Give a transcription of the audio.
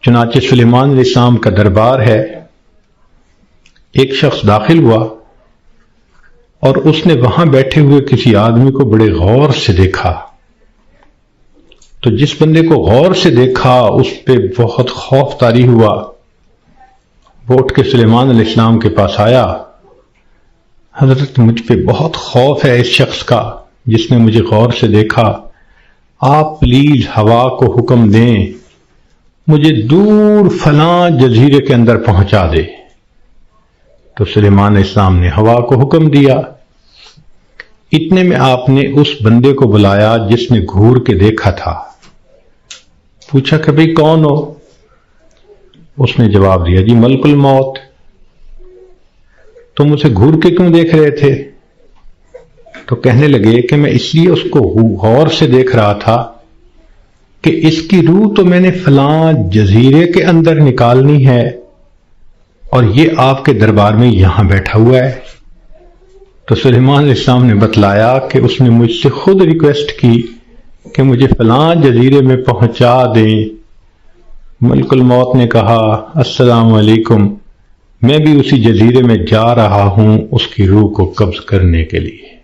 چنانچہ سلیمان علیہ السلام کا دربار ہے، ایک شخص داخل ہوا اور اس نے وہاں بیٹھے ہوئے کسی آدمی کو بڑے غور سے دیکھا۔ تو جس بندے کو غور سے دیکھا اس پہ بہت خوف طاری ہوا، وہ اٹھ کے سلیمان علیہ السلام کے پاس آیا، حضرت مجھ پہ بہت خوف ہے اس شخص کا جس نے مجھے غور سے دیکھا، آپ پلیز ہوا کو حکم دیں مجھے دور فلاں جزیرے کے اندر پہنچا دے۔ تو سلیمان علیہ السلام نے ہوا کو حکم دیا۔ اتنے میں آپ نے اس بندے کو بلایا جس نے گھور کے دیکھا تھا، پوچھا کہ بھئی کون ہو؟ اس نے جواب دیا جی ملک الموت۔ تم اسے گھور کے کیوں دیکھ رہے تھے؟ تو کہنے لگے کہ میں اس لیے اس کو غور سے دیکھ رہا تھا کہ اس کی روح تو میں نے فلاں جزیرے کے اندر نکالنی ہے اور یہ آپ کے دربار میں یہاں بیٹھا ہوا ہے۔ تو سلیمان علیہ السلام نے بتلایا کہ اس نے مجھ سے خود ریکویسٹ کی کہ مجھے فلاں جزیرے میں پہنچا دیں۔ ملک الموت نے کہا السلام علیکم، میں بھی اسی جزیرے میں جا رہا ہوں اس کی روح کو قبض کرنے کے لیے۔